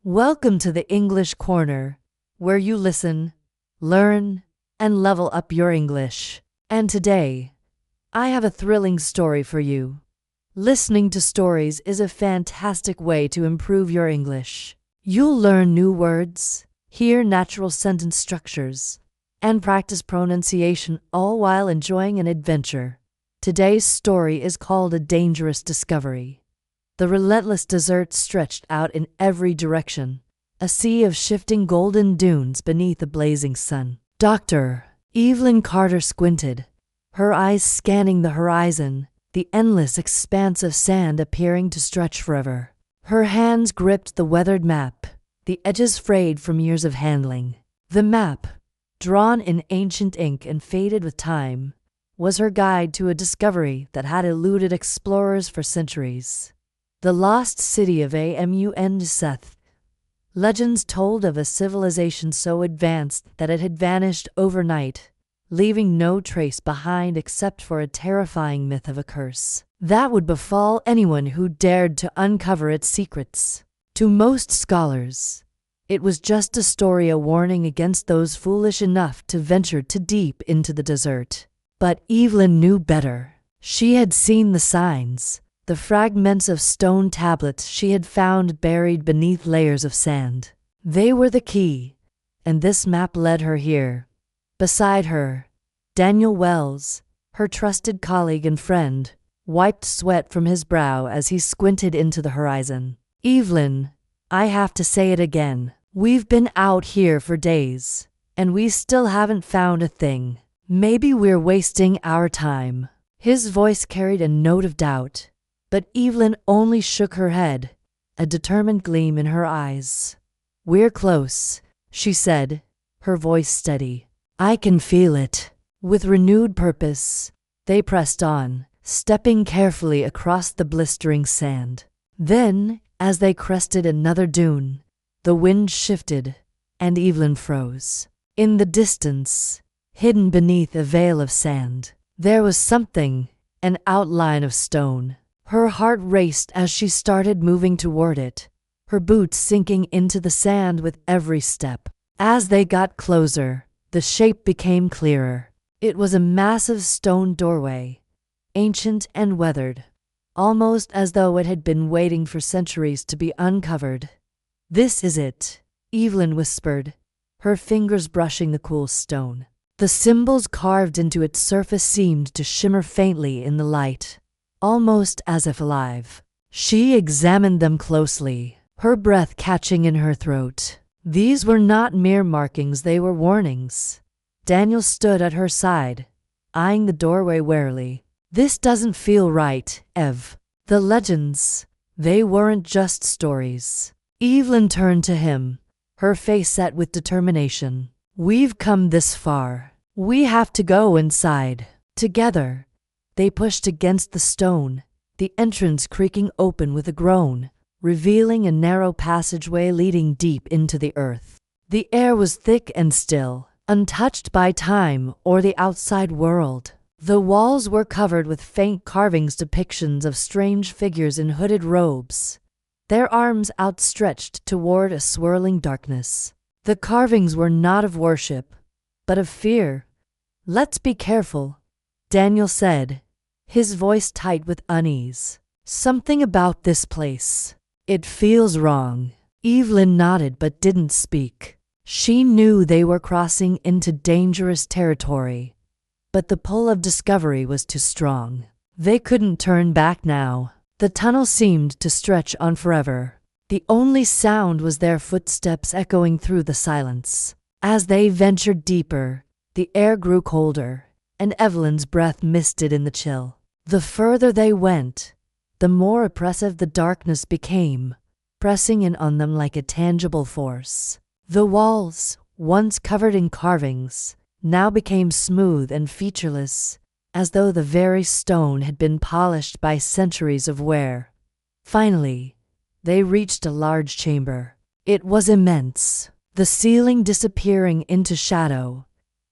Welcome to the English Corner, where you listen, learn, and level up your English. And today, I have a thrilling story for you. Listening to stories is a fantastic way to improve your English. You'll learn new words, hear natural sentence structures, and practice pronunciation all while enjoying an adventure. Today's story is called A Dangerous Discovery. The relentless desert stretched out in every direction, a sea of shifting golden dunes beneath a blazing sun. Dr. Evelyn Carter squinted, her eyes scanning the horizon, the endless expanse of sand appearing to stretch forever. Her hands gripped the weathered map, the edges frayed from years of handling. The map, drawn in ancient ink and faded with time, was her guide to a discovery that had eluded explorers for centuries. The lost city of Seth. Legends told of a civilization so advanced that it had vanished overnight, leaving no trace behind except for a terrifying myth of a curse that would befall anyone who dared to uncover its secrets. To most scholars, it was just a story, a warning against those foolish enough to venture too deep into the desert. But Evelyn knew better. She had seen the signs. The fragments of stone tablets she had found buried beneath layers of sand. They were the key, and this map led her here. Beside her, Daniel Wells, her trusted colleague and friend, wiped sweat from his brow as he squinted into the horizon. "Evelyn, I have to say it again. We've been out here for days, and we still haven't found a thing. Maybe we're wasting our time." His voice carried a note of doubt. But Evelyn only shook her head, a determined gleam in her eyes. "We're close," she said, her voice steady. "I can feel it." With renewed purpose, they pressed on, stepping carefully across the blistering sand. Then, as they crested another dune, the wind shifted, and Evelyn froze. In the distance, hidden beneath a veil of sand, there was something, an outline of stone. Her heart raced as she started moving toward it, her boots sinking into the sand with every step. As they got closer, the shape became clearer. It was a massive stone doorway, ancient and weathered, almost as though it had been waiting for centuries to be uncovered. "This is it," Evelyn whispered, her fingers brushing the cool stone. The symbols carved into its surface seemed to shimmer faintly in the light, almost as if alive. She examined them closely, her breath catching in her throat. These were not mere markings, they were warnings. Daniel stood at her side, eyeing the doorway warily. "This doesn't feel right, Ev. The legends, they weren't just stories." Evelyn turned to him, her face set with determination. "We've come this far. We have to go inside." Together, they pushed against the stone, the entrance creaking open with a groan, revealing a narrow passageway leading deep into the earth. The air was thick and still, untouched by time or the outside world. The walls were covered with faint carvings, depictions of strange figures in hooded robes, their arms outstretched toward a swirling darkness. The carvings were not of worship, but of fear. "Let's be careful," Daniel said, his voice tight with unease. "Something about this place. It feels wrong." Evelyn nodded but didn't speak. She knew they were crossing into dangerous territory, but the pull of discovery was too strong. They couldn't turn back now. The tunnel seemed to stretch on forever. The only sound was their footsteps echoing through the silence. As they ventured deeper, the air grew colder, and Evelyn's breath misted in the chill. The further they went, the more oppressive the darkness became, pressing in on them like a tangible force. The walls, once covered in carvings, now became smooth and featureless, as though the very stone had been polished by centuries of wear. Finally, they reached a large chamber. It was immense, the ceiling disappearing into shadow,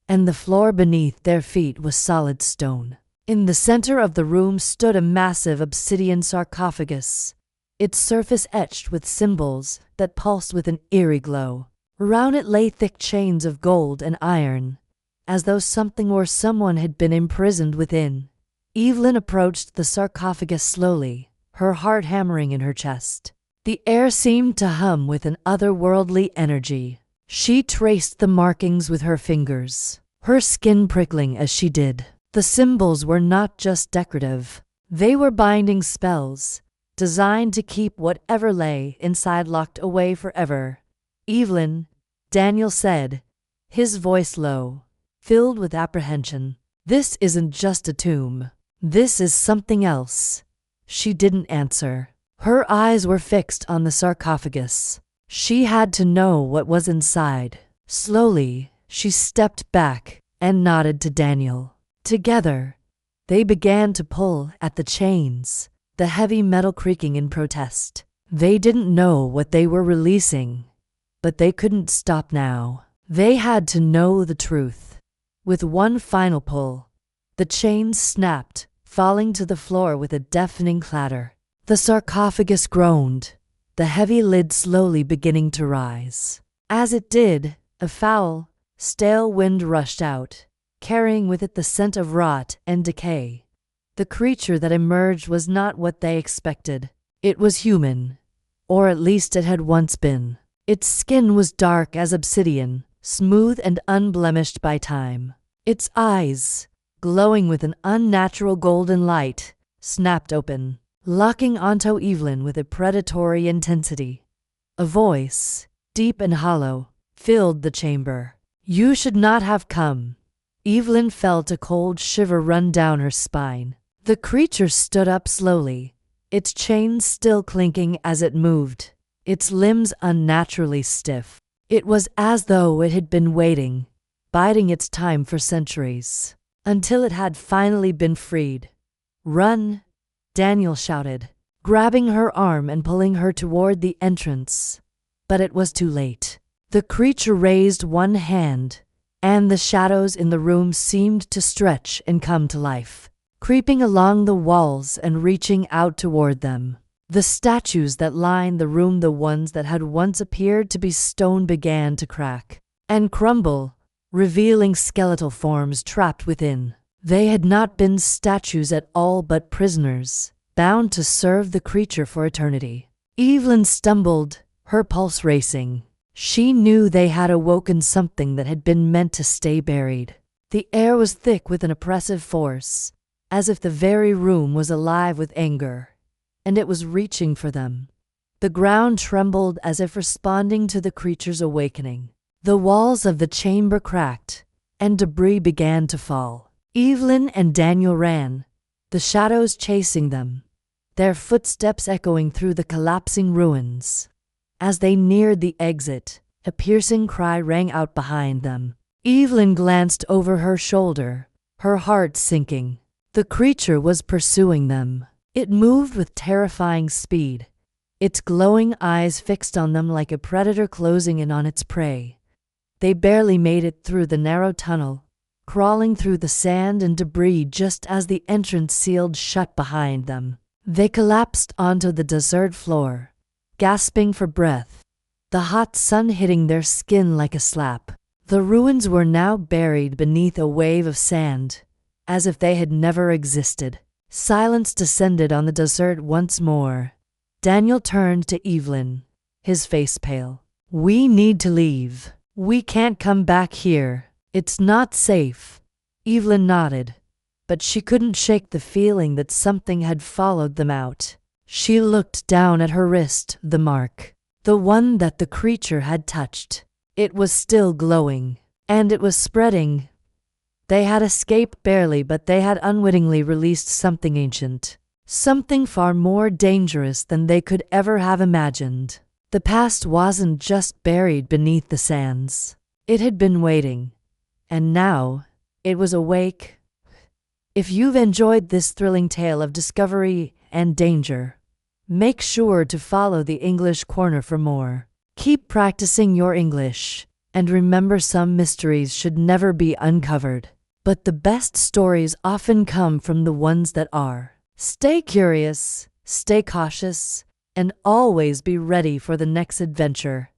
and the floor beneath their feet was solid stone. In the center of the room stood a massive obsidian sarcophagus, its surface etched with symbols that pulsed with an eerie glow. Around it lay thick chains of gold and iron, as though something or someone had been imprisoned within. Evelyn approached the sarcophagus slowly, her heart hammering in her chest. The air seemed to hum with an otherworldly energy. She traced the markings with her fingers, her skin prickling as she did. The symbols were not just decorative. They were binding spells, designed to keep whatever lay inside locked away forever. "Evelyn," Daniel said, his voice low, filled with apprehension. "This isn't just a tomb. This is something else." She didn't answer. Her eyes were fixed on the sarcophagus. She had to know what was inside. Slowly, she stepped back and nodded to Daniel. Together, they began to pull at the chains, the heavy metal creaking in protest. They didn't know what they were releasing, but they couldn't stop now. They had to know the truth. With one final pull, the chains snapped, falling to the floor with a deafening clatter. The sarcophagus groaned, the heavy lid slowly beginning to rise. As it did, a foul, stale wind rushed out, carrying with it the scent of rot and decay. The creature that emerged was not what they expected. It was human, or at least it had once been. Its skin was dark as obsidian, smooth and unblemished by time. Its eyes, glowing with an unnatural golden light, snapped open, locking onto Evelyn with a predatory intensity. A voice, deep and hollow, filled the chamber. "You should not have come." Evelyn felt a cold shiver run down her spine. The creature stood up slowly, its chains still clinking as it moved, its limbs unnaturally stiff. It was as though it had been waiting, biding its time for centuries, until it had finally been freed. "Run!" Daniel shouted, grabbing her arm and pulling her toward the entrance. But it was too late. The creature raised one hand, and the shadows in the room seemed to stretch and come to life, creeping along the walls and reaching out toward them. The statues that lined the room, the ones that had once appeared to be stone, began to crack and crumble, revealing skeletal forms trapped within. They had not been statues at all, but prisoners, bound to serve the creature for eternity. Evelyn stumbled, her pulse racing. She knew they had awoken something that had been meant to stay buried. The air was thick with an oppressive force, as if the very room was alive with anger, and it was reaching for them. The ground trembled as if responding to the creature's awakening. The walls of the chamber cracked, and debris began to fall. Evelyn and Daniel ran, the shadows chasing them, their footsteps echoing through the collapsing ruins. As they neared the exit, a piercing cry rang out behind them. Evelyn glanced over her shoulder, her heart sinking. The creature was pursuing them. It moved with terrifying speed, its glowing eyes fixed on them like a predator closing in on its prey. They barely made it through the narrow tunnel, crawling through the sand and debris just as the entrance sealed shut behind them. They collapsed onto the desert floor, gasping for breath, the hot sun hitting their skin like a slap. The ruins were now buried beneath a wave of sand, as if they had never existed. Silence descended on the desert once more. Daniel turned to Evelyn, his face pale. "We need to leave. We can't come back here. It's not safe." Evelyn nodded, but she couldn't shake the feeling that something had followed them out. She looked down at her wrist, the mark, the one that the creature had touched. It was still glowing, and it was spreading. They had escaped barely, but they had unwittingly released something ancient, something far more dangerous than they could ever have imagined. The past wasn't just buried beneath the sands. It had been waiting, and now it was awake. If you've enjoyed this thrilling tale of discovery and danger, make sure to follow the English Corner for more. Keep practicing your English, and remember, some mysteries should never be uncovered, but the best stories often come from the ones that are. Stay curious, stay cautious, and always be ready for the next adventure.